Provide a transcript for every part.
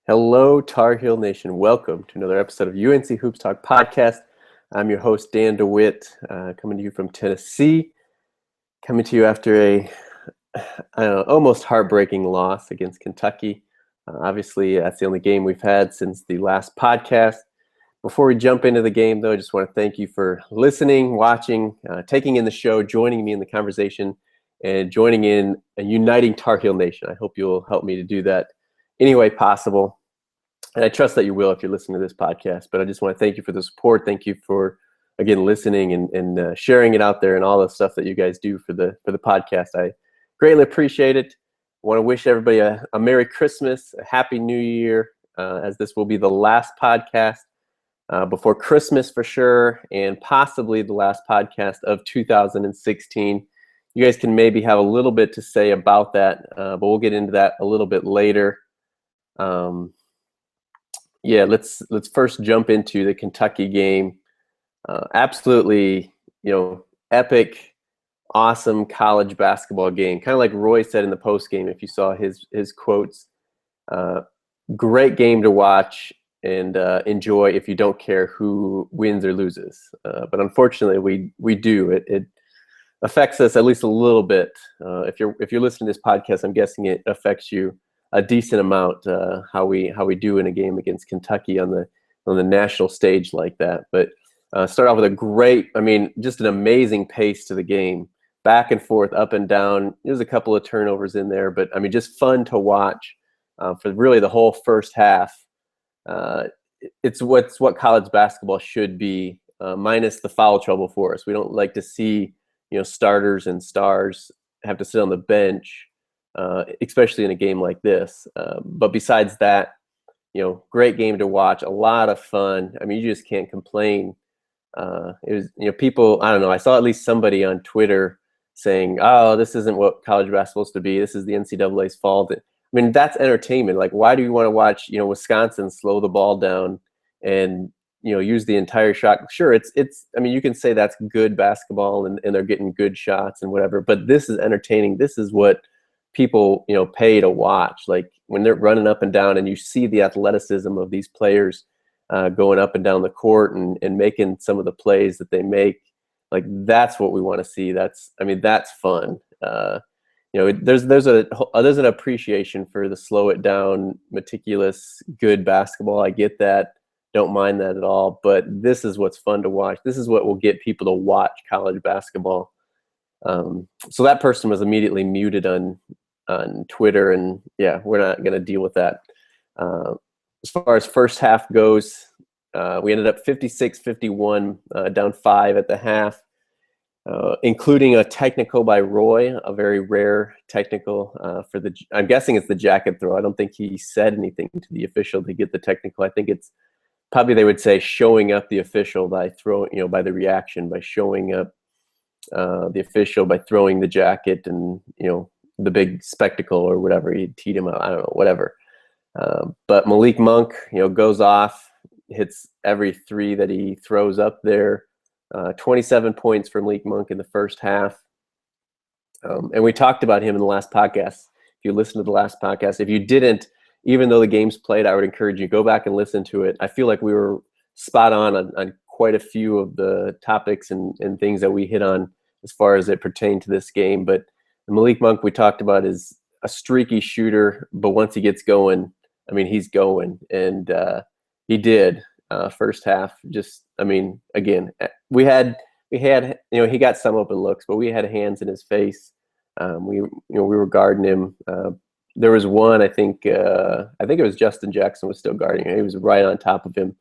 Hello, Tar Heel Nation. Welcome to another episode of UNC Hoops Talk podcast. I'm your host, Dan DeWitt, coming to you from Tennessee, coming to you after a almost heartbreaking loss against Kentucky. Obviously, that's the only game we've had since the last podcast. Before we jump into the game, though, I just want to thank you for listening, watching, taking in the show, joining me in the conversation, and joining in a uniting Tar Heel Nation. I hope you'll help me to do that any way possible. And I trust that you will if you're listening to this podcast. But I just want to thank you for the support. Thank you for, again, listening and sharing it out there and all the stuff that you guys do for the podcast. I greatly appreciate it. I want to wish everybody a Merry Christmas, a Happy New Year, as this will be the last podcast before Christmas for sure, and possibly the last podcast of 2016. You guys can maybe have a little bit to say about that, but we'll get into that a little bit later. Let's first jump into the Kentucky game. Absolutely, epic, awesome college basketball game. Kind of like Roy said in the post game, if you saw his quotes. Great game to watch and enjoy if you don't care who wins or loses. But unfortunately, we do. It affects us at least a little bit. If you're listening to this podcast, I'm guessing it affects you a decent amount, how we do in a game against Kentucky on the national stage like that. But start off with a great, just an amazing pace to the game, back and forth, up and down. There's a couple of turnovers in there, but just fun to watch for really the whole first half. It's what college basketball should be, minus the foul trouble for us. We don't like to see starters and stars have to sit on the bench. Especially in a game like this. But besides that, great game to watch, a lot of fun. You just can't complain. It was, people, I don't know, I saw at least somebody on Twitter saying, oh, this isn't what college basketball is to be. This is the NCAA's fault. That's entertainment. Like, why do you want to watch, Wisconsin slow the ball down and, use the entire shot? Sure, it's you can say that's good basketball and they're getting good shots and whatever, but this is entertaining. This is what people pay to watch. Like when they're running up and down and you see the athleticism of these players going up and down the court and making some of the plays that they make, like that's what we want to see. That's fun. There's an appreciation for the slow it down, meticulous, good basketball. I get that, don't mind that at all, but this is what's fun to watch. This is what will get people to watch college basketball. So that person was immediately muted on Twitter, and we're not going to deal with that. As far as first half goes, we ended up 56-51, down 5 at the half, including a technical by Roy, a very rare technical for I'm guessing it's the jacket throw. I don't think he said anything to the official to get the technical. I think it's probably, they would say, showing up the official by throwing, by the reaction, by showing up the official by throwing the jacket and the big spectacle or whatever. He teed him up, I don't know, whatever. But Malik Monk goes off, hits every three that he throws up there. 27 points for Malik Monk in the first half. And we talked about him in the last podcast. If you listened to the last podcast, if you didn't, even though the game's played, I would encourage you, go back and listen to it. I feel like we were spot on quite a few of the topics and things that we hit on as far as it pertained to this game. But Malik Monk, we talked about, is a streaky shooter, but once he gets going, he's going. And he did first half. Just, again, we had he got some open looks, but we had hands in his face. We were guarding him. There was one, I think it was Justin Jackson was still guarding him. He was right on top of him.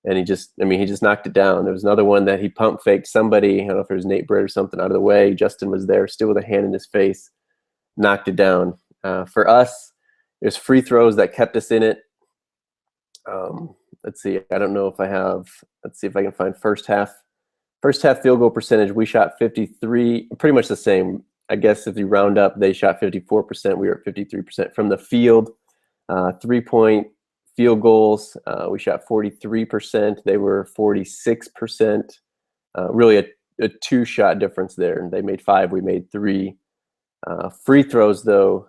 And he just knocked it down. There was another one that he pump faked somebody. I don't know if it was Nate Britt or something, out of the way. Justin was there, still with a hand in his face, knocked it down. For us, there's free throws that kept us in it. Let's see. I don't know if I have. Let's see if I can find first half. First half field goal percentage, we shot 53, pretty much the same. I guess if you round up, they shot 54%. We were at 53% from the field. 3-point field goals, we shot 43%. They were 46%. Really a two-shot difference there. They made 5, we made 3. Free throws, though,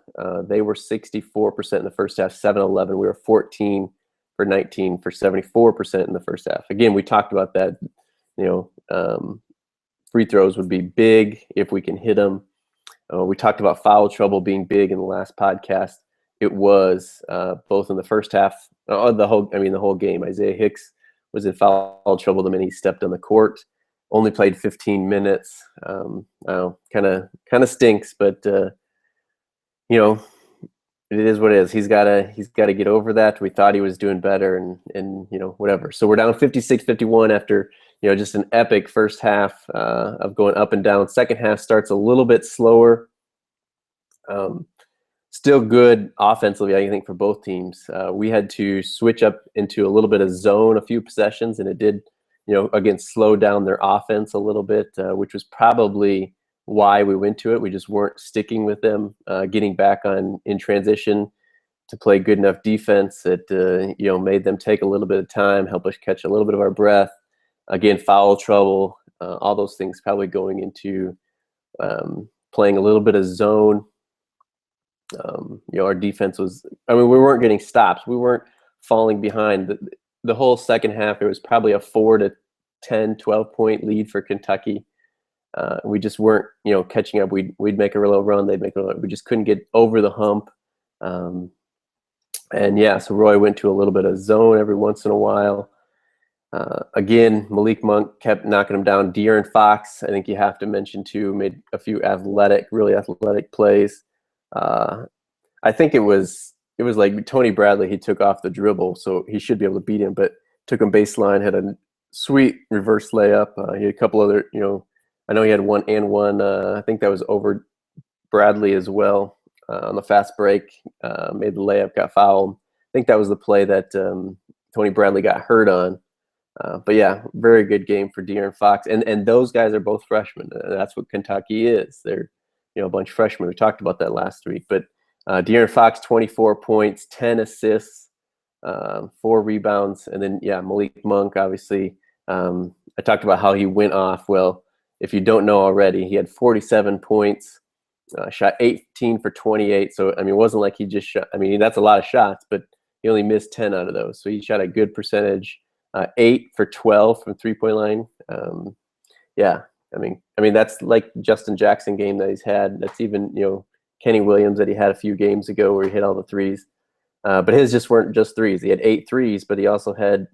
they were 64% in the first half, 7-11. We were 14 for 19 for 74% in the first half. Again, we talked about that. Free throws would be big if we can hit them. We talked about foul trouble being big in the last podcast. It was both in the first half, the whole game. Isaiah Hicks was in foul trouble the minute he stepped on the court. Only played 15 minutes. Kind of stinks, but it is what it is. He's got to get over that. We thought he was doing better, and whatever. So we're down 56-51 after just an epic first half of going up and down. Second half starts a little bit slower. Still good offensively, I think, for both teams. We had to switch up into a little bit of zone a few possessions, and it did, again, slow down their offense a little bit, which was probably why we went to it. We just weren't sticking with them, getting back in transition to play good enough defense that made them take a little bit of time, help us catch a little bit of our breath. Again, foul trouble, all those things probably going into playing a little bit of zone. Our defense was, we weren't getting stops. We weren't falling behind. The whole second half, it was probably a 4 to 10, 12-point lead for Kentucky. We just weren't, catching up. We'd make a little run. They'd make a little. We just couldn't get over the hump. So Roy went to a little bit of zone every once in a while. Again, Malik Monk kept knocking him down. De'Aaron Fox, I think you have to mention too, made a few really athletic plays. I think it was like Tony Bradley. He took off the dribble, so he should be able to beat him, but took him baseline, had a sweet reverse layup. He had a couple other, I know he had one and one. I think that was over Bradley as well on the fast break. Made the layup, got fouled. I think that was the play that Tony Bradley got hurt on. But yeah, very good game for De'Aaron Fox. And those guys are both freshmen. That's what Kentucky is. They're, a bunch of freshmen. We talked about that last week. But De'Aaron Fox, 24 points, 10 assists, 4 rebounds. And then, Malik Monk, obviously. I talked about how he went off. Well, if you don't know already, he had 47 points, shot 18 for 28. So, it wasn't like he just shot. That's a lot of shots, but he only missed 10 out of those. So he shot a good percentage. 8 for 12 from three-point line. That's like Justin Jackson game that he's had. That's even, Kenny Williams that he had a few games ago where he hit all the threes. But his just weren't just threes. He had 8 threes, but he also had,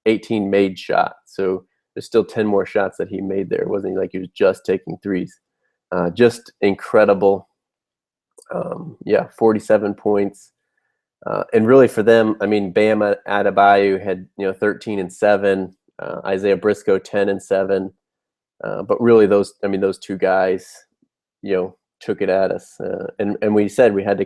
18 made shots. So there's still 10 more shots that he made there. It wasn't like he was just taking threes. Just incredible. 47 points. And really for them, Bam Adebayo had 13 and 7, Isaiah Briscoe 10 and 7, but really those two guys took it at us, and we said we had to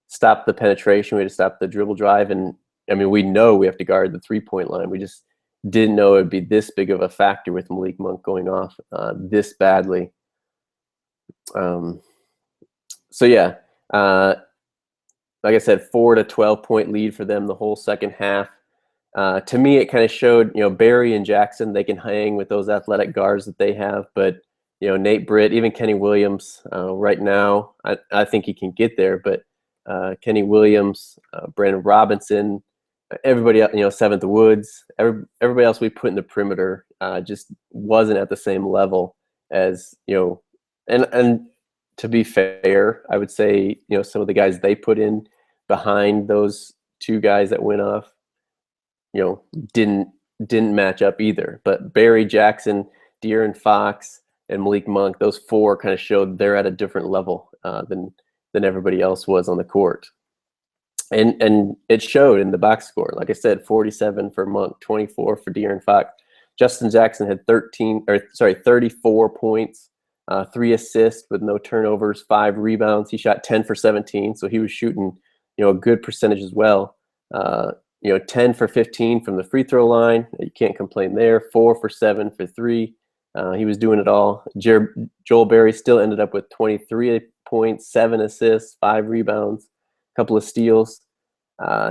stop the penetration, we had to stop the dribble drive, and we know we have to guard the 3-point line. We just didn't know it would be this big of a factor with Malik Monk going off this badly. Like I said, 4 to 12-point lead for them the whole second half. To me, it kind of showed, Barry and Jackson, they can hang with those athletic guards that they have. But, Nate Britt, even Kenny Williams, right now, I think he can get there. But Kenny Williams, Brandon Robinson, everybody else, Seventh Woods, everybody else we put in the perimeter just wasn't at the same level as, and to be fair, I would say, some of the guys they put in behind those two guys that went off, didn't match up either. But Barry, Jackson, De'Aaron Fox, and Malik Monk, those 4 kind of showed they're at a different level than everybody else was on the court. And it showed in the box score. Like I said, 47 for Monk, 24 for De'Aaron Fox. Justin Jackson had 34 points. 3 assists with no turnovers, 5 rebounds. He shot 10 for 17, so he was shooting, a good percentage as well. 10 for 15 from the free throw line. You can't complain there. 4 for 7 for 3. He was doing it all. Joel Berry still ended up with 23 points, 7 assists, 5 rebounds, a couple of steals.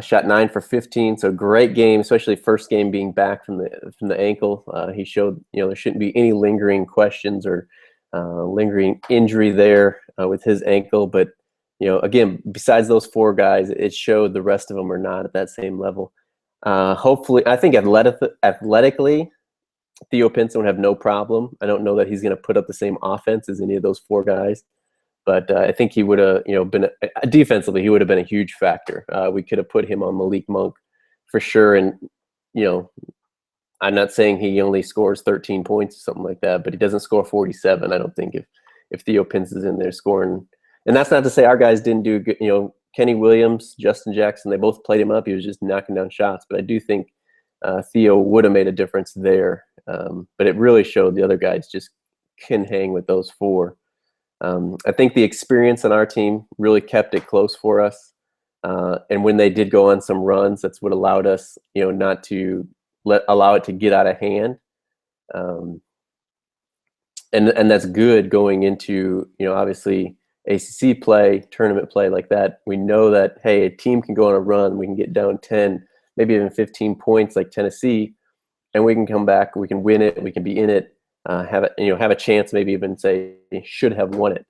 Shot 9 for 15, so great game, especially first game being back from the ankle. He showed, there shouldn't be any lingering questions or lingering injury there with his ankle. But, again, besides those 4 guys, it showed the rest of them are not at that same level. Hopefully, I think athletically, Theo Pinson would have no problem. I don't know that he's going to put up the same offense as any of those 4 guys. But I think he would have, been defensively, he would have been a huge factor. We could have put him on Malik Monk for sure. And, I'm not saying he only scores 13 points or something like that, but he doesn't score 47. I don't think if Theo Pinson's in there scoring. And that's not to say our guys didn't do good. Kenny Williams, Justin Jackson, they both played him up. He was just knocking down shots. But I do think Theo would have made a difference there. But it really showed the other guys just can hang with those 4. I think the experience on our team really kept it close for us. And when they did go on some runs, that's what allowed us, not to allow it to get out of hand. And that's good going into, obviously ACC play, tournament play like that. We know that, hey, a team can go on a run. We can get down 10, maybe even 15 points like Tennessee, and we can come back. We can win it. We can be in it. Have a chance, maybe even say should have won it.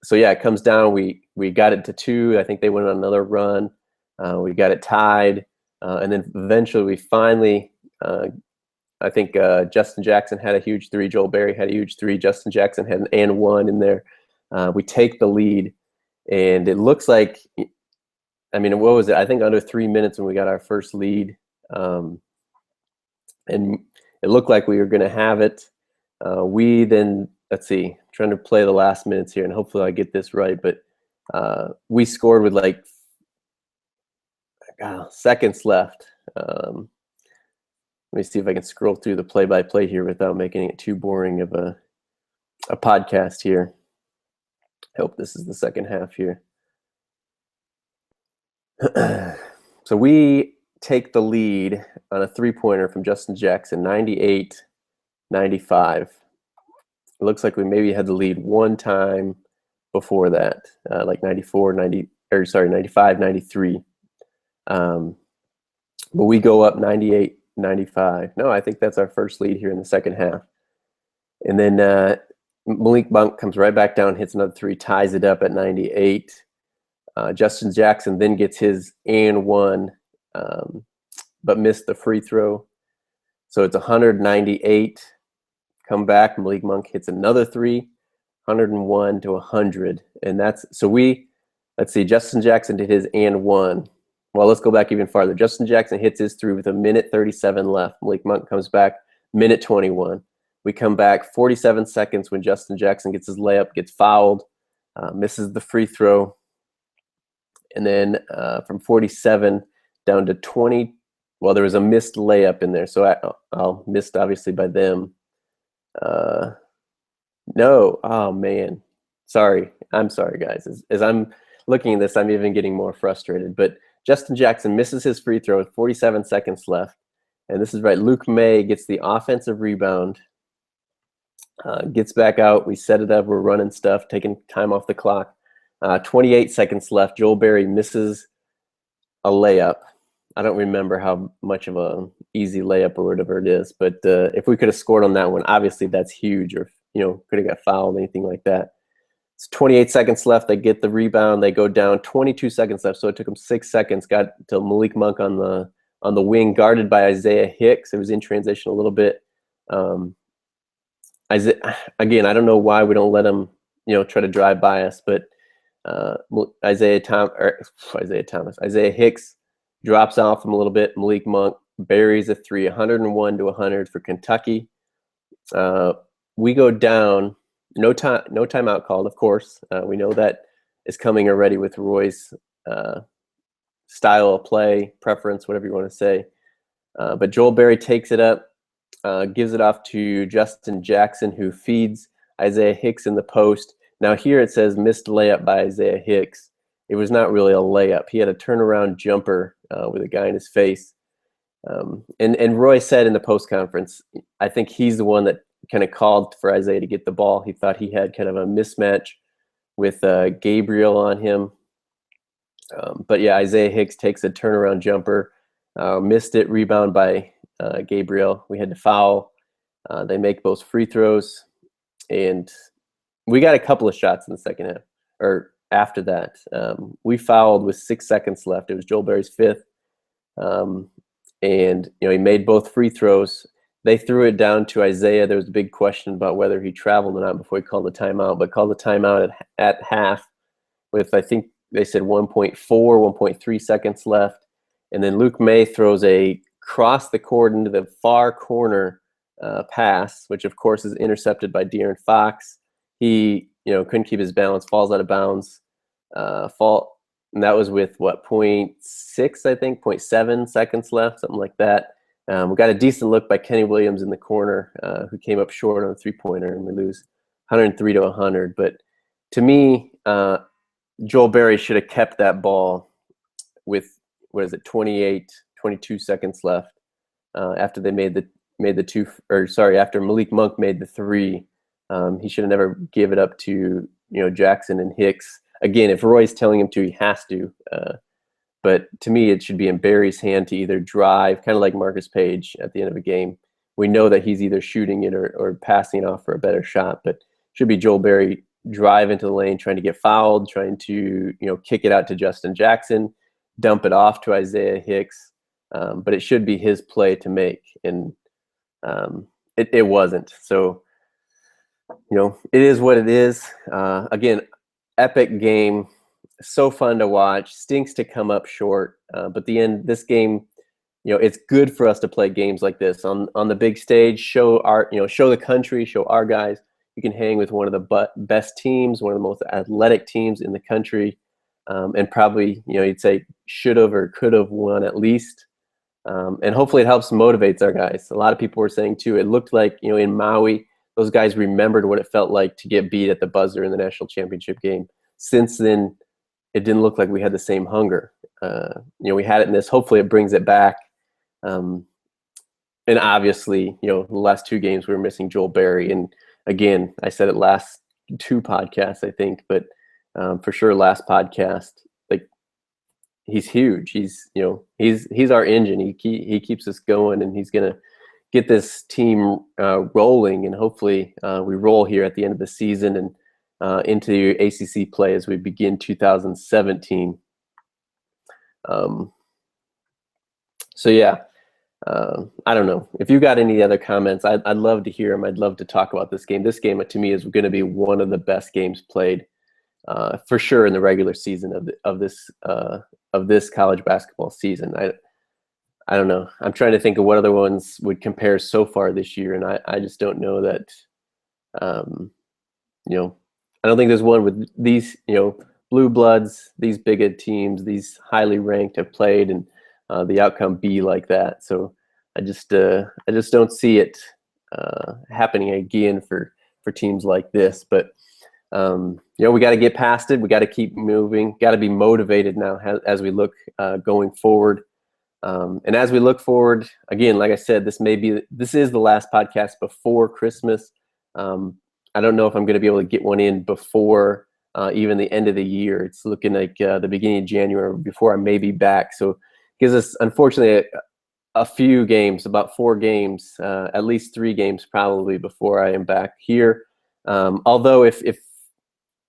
So yeah, it comes down. We got it to 2. I think they went on another run. We got it tied, and then eventually we finally. I think Justin Jackson had a huge 3. Joel Berry had a huge 3. Justin Jackson had an and 1 in there. We take the lead, and it looks like. I mean, what was it? I think under 3 minutes when we got our first lead, and it looked like we were going to have it. We then, let's see, trying to play the last minutes here, and hopefully I get this right, but we scored with like seconds left. Let me see if I can scroll through the play-by-play here without making it too boring of a podcast here. I hope this is the second half here. So we take the lead on a 3-pointer from Justin Jackson, 98-95. It looks like we maybe had the lead one time before that, like 95, 93. But we go up 98-95. No, I think that's our first lead here in the second half. And then Malik Monk comes right back down, hits another 3, ties it up at 98. Justin Jackson then gets his and 1, but missed the free throw. So it's 198. Come back, Malik Monk hits another 3, 101-100. And that's, so let's see, Justin Jackson did his and 1. Well, let's go back even farther. Justin Jackson hits his 3 with 1:37 left. Malik Monk comes back, 1:21. We come back 47 seconds when Justin Jackson gets his layup, gets fouled, misses the free throw. And then from 47 down to 20, well, there was a missed layup in there. So I'll missed obviously by them. No, oh man, sorry. I'm sorry, guys. As I'm looking at this, I'm even getting more frustrated. But Justin Jackson misses his free throw with 47 seconds left. And this is right. Luke May gets the offensive rebound, gets back out. We set it up. We're running stuff, taking time off the clock. 28 seconds left. Joel Berry misses a layup. I don't remember how much of a easy layup or whatever it is, but if we could have scored on that one, obviously that's huge. Or could have got fouled, anything like that. It's 28 seconds left. They get the rebound. They go down. 22 seconds left. So it took them 6 seconds. Got to Malik Monk on the wing, guarded by Isaiah Hicks. It was in transition a little bit. Again, I don't know why we don't let him, try to drive by us, but Isaiah Hicks drops off him a little bit. Malik Monk buries a 3, 101-100 for Kentucky. We go down. No timeout called, of course. We know that is coming already with Roy's style of play, preference, whatever you want to say. But Joel Berry takes it up, gives it off to Justin Jackson, who feeds Isaiah Hicks in the post. Now here it says missed layup by Isaiah Hicks. It was not really a layup. He had a turnaround jumper with a guy in his face. And Roy said in the post conference, I think he's the one that kind of called for Isaiah to get the ball. He thought he had kind of a mismatch with Gabriel on him. But yeah, Isaiah Hicks takes a turnaround jumper, missed it, rebound by Gabriel. We had to foul. They make those free throws. and we got a couple of shots in the second half, or after that. We fouled with 6 seconds left. It was Joel Berry's fifth. And he made both free throws. They threw it down to Isaiah. There was a big question about whether he traveled or not before he called the timeout, but called the timeout at half with, I think they said 1.4, 1.3 seconds left. And then Luke May throws a cross the court into the far corner pass, which of course is intercepted by De'Aaron Fox. He couldn't keep his balance, falls out of bounds, and that was with what, 0.6, I think, 0.7 seconds left, something like that. We got a decent look by Kenny Williams in the corner, who came up short on a three-pointer, and we lose 103-100. But to me, Joel Berry should have kept that ball with, 22 seconds left after they made the two, or sorry, after Malik Monk made the three. He should have never gave it up to Jackson and Hicks. Again, if Roy's telling him to, he has to. But to me, it should be in Berry's hand to either drive, kind of like Marcus Page at the end of a game. We know that he's either shooting it or passing it off for a better shot, but it should be Joel Berry drive into the lane, trying to get fouled, trying to kick it out to Justin Jackson, dump it off to Isaiah Hicks. But it should be his play to make, and it wasn't. So it is what it is. Again, epic game, so fun to watch. Stinks to come up short, but this game, it's good for us to play games like this on the big stage. Show the country, show our guys you can hang with one of the best teams, one of the most athletic teams in the country, and probably you'd say should have or could have won at least. And hopefully it helps motivates our guys. A lot of people were saying too, it looked like in Maui, those guys remembered what it felt like to get beat at the buzzer in the national championship game. Since then, it didn't look like we had the same hunger. We had it in this. Hopefully, it brings it back. And obviously, the last two games we were missing Joel Berry. And again, I said it last two podcasts, I think, but for sure, last podcast, like he's huge. He's our engine. He keeps us going, and he's gonna get this team rolling, and hopefully we roll here at the end of the season and into ACC play as we begin 2017. So yeah, I don't know if you got any other comments. I'd love to hear them. I'd love to talk about this game. This game to me is going to be one of the best games played for sure in the regular season of this college basketball season. I don't know. I'm trying to think of what other ones would compare so far this year, and I just don't know that. I don't think there's one with these blue bloods, these big teams, these highly ranked have played, and the outcome be like that. So I just don't see it happening again for teams like this. But we got to get past it. We got to keep moving. Got to be motivated now as we look going forward. And as we look forward, again, like I said, this is the last podcast before Christmas. I don't know if I'm going to be able to get one in before even the end of the year. It's looking like the beginning of January before I may be back. So it gives us, unfortunately, a few games, about 4 games, at least 3 games probably before I am back here. Although if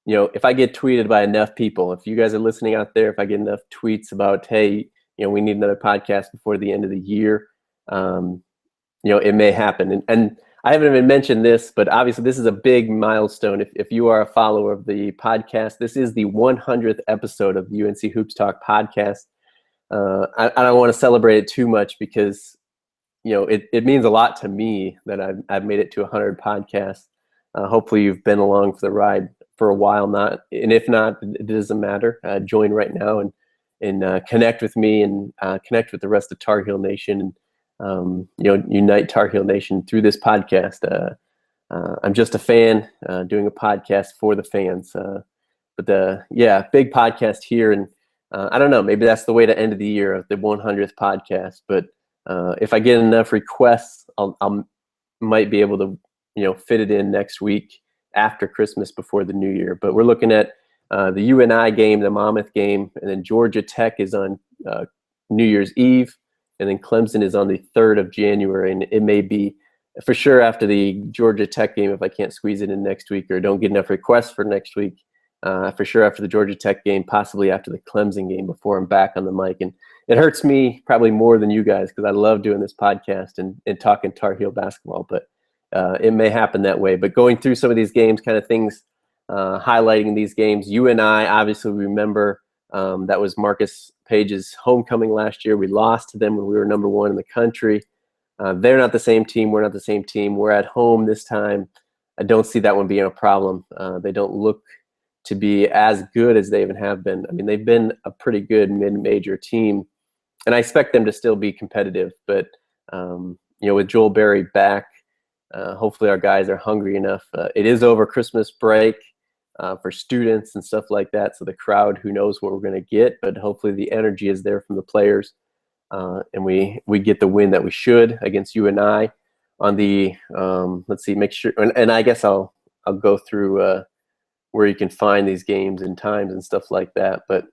I get tweeted by enough people, if you guys are listening out there, if I get enough tweets about, hey, we need another podcast before the end of the year, it may happen. And I haven't even mentioned this, but obviously this is a big milestone. If you are a follower of the podcast, this is the 100th episode of the UNC Hoops Talk podcast. I don't want to celebrate it too much because, it means a lot to me that I've made it to 100 podcasts. Hopefully you've been along for the ride for a while, and if not, it doesn't matter. Join right now and connect with me and connect with the rest of Tar Heel Nation, and unite Tar Heel Nation through this podcast. I'm just a fan doing a podcast for the fans. But big podcast here, and I don't know, maybe that's the way to end the year of the 100th podcast. But if I get enough requests, I'll might be able to fit it in next week after Christmas before the new year. But we're looking at the UNI game, the Monmouth game, and then Georgia Tech is on New Year's Eve, and then Clemson is on the 3rd of January, and it may be for sure after the Georgia Tech game, if I can't squeeze it in next week or don't get enough requests for next week, for sure after the Georgia Tech game, possibly after the Clemson game before I'm back on the mic. And it hurts me probably more than you guys because I love doing this podcast and talking Tar Heel basketball, but it may happen that way. But going through some of these games, kind of things, highlighting these games, you and I obviously remember that was Marcus Page's homecoming last year. We lost to them when we were number 1 in the country. They're not the same team. We're not the same team. We're at home this time. I don't see that one being a problem. They don't look to be as good as they even have been. I mean, they've been a pretty good mid-major team, and I expect them to still be competitive. But, with Joel Berry back, hopefully our guys are hungry enough. It is over Christmas break for students and stuff like that, so the crowd, who knows what we're going to get, but hopefully the energy is there from the players. And we get the win that we should against UNI on the let's see, make sure, and I guess I'll go through where you can find these games and times and stuff like that. But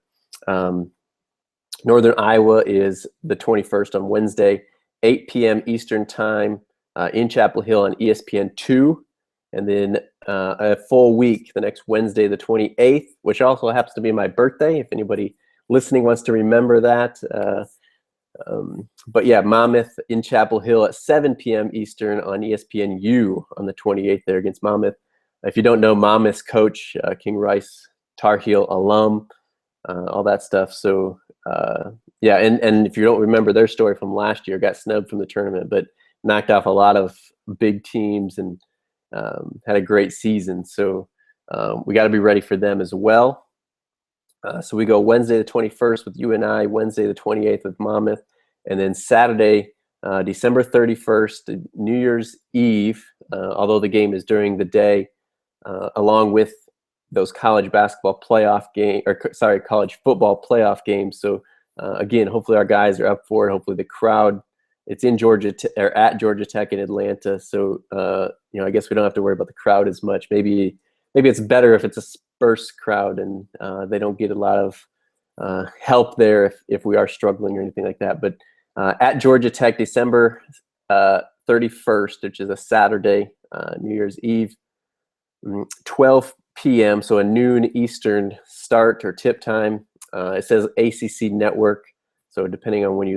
Northern Iowa is the 21st on Wednesday, 8 p.m. Eastern time in Chapel Hill on ESPN2, and then a full week the next Wednesday, the 28th, which also happens to be my birthday. If anybody listening wants to remember that. But yeah, Monmouth in Chapel Hill at 7 p.m. Eastern on ESPNU on the 28th there against Monmouth. If you don't know, Monmouth's coach, King Rice, Tar Heel alum, all that stuff. So yeah, and if you don't remember their story from last year, got snubbed from the tournament, but knocked off a lot of big teams and had a great season. So we got to be ready for them as well. So we go Wednesday the 21st with UNI, Wednesday the 28th with Monmouth, and then Saturday, December 31st, New Year's Eve, although the game is during the day, along with those college basketball playoff game, college football playoff games. So again, hopefully our guys are up for it. Hopefully the crowd, it's in Georgia or at Georgia Tech in Atlanta. So I guess we don't have to worry about the crowd as much. Maybe it's better if it's a sparse crowd and they don't get a lot of help there if we are struggling or anything like that. But at Georgia Tech, December 31st, which is a Saturday, New Year's Eve, 12 p.m., so a noon Eastern start or tip time. It says ACC Network, so depending on where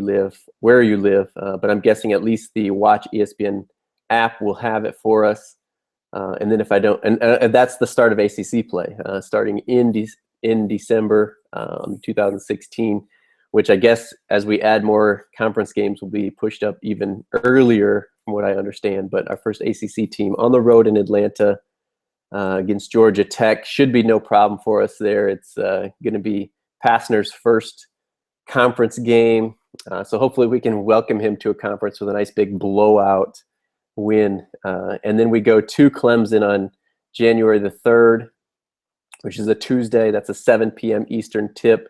you live, but I'm guessing at least the Watch ESPN app will have it for us. And then if I don't, and that's the start of ACC play, starting in December 2016, which I guess as we add more conference games will be pushed up even earlier from what I understand. But our first ACC team on the road in Atlanta against Georgia Tech should be no problem for us there. It's going to be Passner's first conference game. So hopefully we can welcome him to a conference with a nice big blowout win. And then we go to Clemson on January the 3rd, which is a Tuesday. That's a 7 p.m. Eastern tip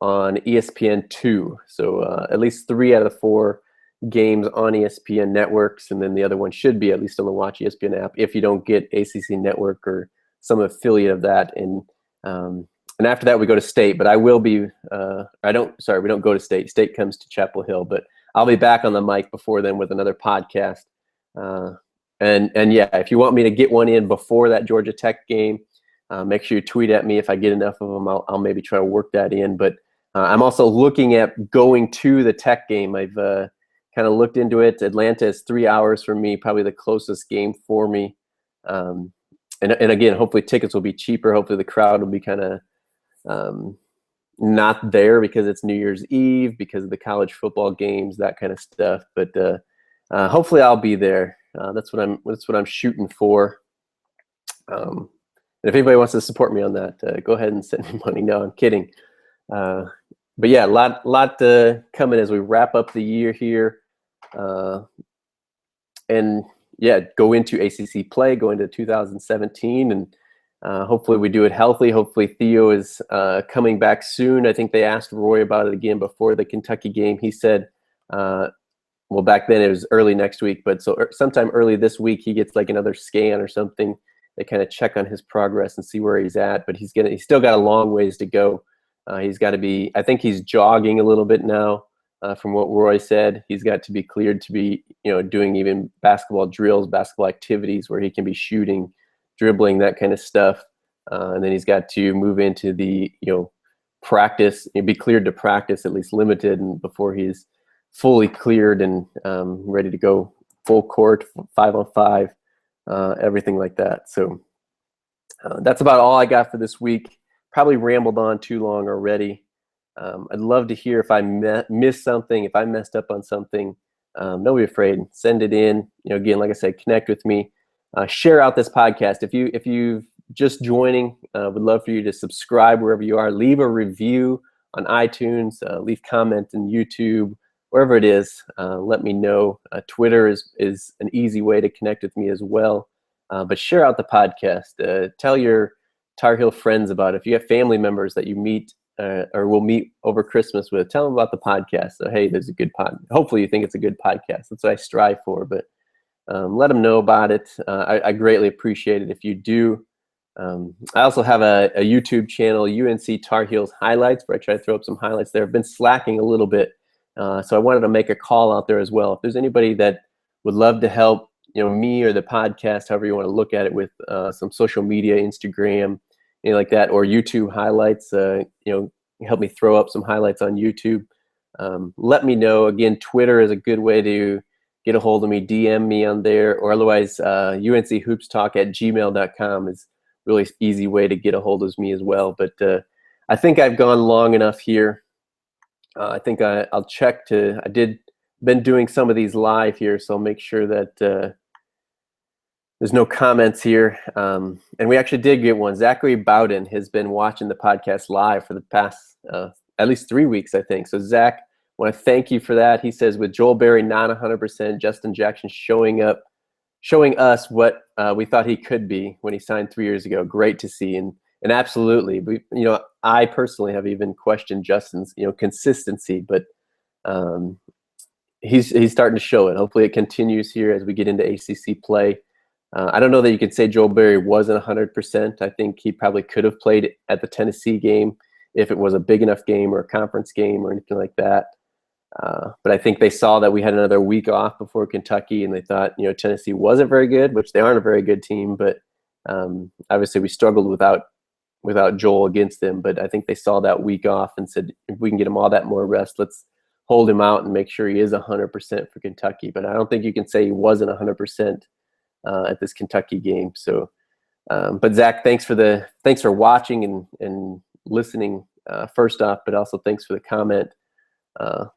on ESPN2. So at least 3 out of the 4 games on ESPN networks, and then the other one should be at least on the Watch ESPN app if you don't get ACC Network or some affiliate of that. And after that we go to State, but I will be we don't go to State. State comes to Chapel Hill, but I'll be back on the mic before then with another podcast. And yeah, if you want me to get one in before that Georgia Tech game, make sure you tweet at me. If I get enough of them, I'll maybe try to work that in. But I'm also looking at going to the Tech game. I've kind of looked into it. Atlanta is 3 hours from me, probably the closest game for me. And again, hopefully tickets will be cheaper. Hopefully the crowd will be kind of not there because it's New Year's Eve, because of the college football games, that kind of stuff. But hopefully I'll be there. That's what I'm shooting for. And if anybody wants to support me on that, go ahead and send me money. No, I'm kidding. But yeah, a lot coming as we wrap up the year here. And yeah, go into ACC play, go into 2017, and hopefully we do it healthy. Hopefully Theo is coming back soon. I think they asked Roy about it again before the Kentucky game. He said, well, back then it was early next week, but so sometime early this week he gets like another scan or something. They kind of check on his progress and see where he's at, but he's still got a long ways to go. He's got to be, I think he's jogging a little bit now. from what Roy said. He's got to be cleared to be, doing even basketball drills, basketball activities where he can be shooting, dribbling, that kind of stuff. And then he's got to move into the, practice, be cleared to practice, at least limited, and before he's fully cleared and ready to go full court, 5-on-5, everything like that. So that's about all I got for this week. Probably rambled on too long already. I'd love to hear if I missed something, if I messed up on something. Don't be afraid. Send it in. Again, like I said, connect with me. Share out this podcast. If you've just joining, would love for you to subscribe wherever you are. Leave a review on iTunes. Leave comment in YouTube, wherever it is. Let me know. Twitter is an easy way to connect with me as well. But share out the podcast. Tell your Tar Heel friends about it. If you have family members that you meet or will meet over Christmas with, tell them about the podcast. So, hey, there's a good pod. Hopefully you think it's a good podcast. That's what I strive for. But let them know about it. I greatly appreciate it if you do. I also have a YouTube channel, UNC Tar Heels Highlights, where I try to throw up some highlights there. I've been slacking a little bit. So I wanted to make a call out there as well. If there's anybody that would love to help, me or the podcast, however you want to look at it, with some social media, Instagram, anything like that, or YouTube highlights, help me throw up some highlights on YouTube. Let me know. Again, Twitter is a good way to get a hold of me. DM me on there, or otherwise UNC Hoops Talk at gmail.com is really easy way to get a hold of me as well. But I think I've gone long enough here. I think I'll check to. Been doing some of these live here, so I'll make sure that there's no comments here. And we actually did get one. Zachary Bowden has been watching the podcast live for the past at least 3 weeks, I think. So Zach, I want to thank you for that. He says, with Joel Berry not 100%, Justin Jackson showing us what we thought he could be when he signed 3 years ago. Great to see. And absolutely, I personally have even questioned Justin's, consistency, but he's starting to show it. Hopefully it continues here as we get into ACC play. I don't know that you could say Joel Berry wasn't 100%. I think he probably could have played at the Tennessee game if it was a big enough game or a conference game or anything like that. But I think they saw that we had another week off before Kentucky, and they thought, Tennessee wasn't very good, which they aren't a very good team. But obviously we struggled without Joel against them. But I think they saw that week off and said, if we can get him all that more rest, let's hold him out and make sure he is 100% for Kentucky. But I don't think you can say he wasn't 100% at this Kentucky game. So, but Zach, thanks for watching and listening first off, but also thanks for the comment.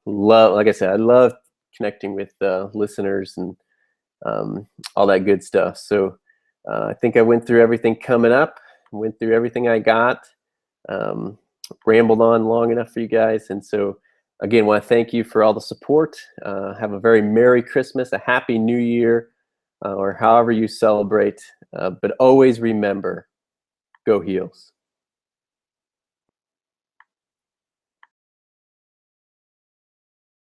Like I said, I love connecting with listeners and all that good stuff. So I think I went through everything coming up, went through everything I got, rambled on long enough for you guys. And so again, want to thank you for all the support. Have a very Merry Christmas, a Happy New Year, or however you celebrate. But always remember, go Heels.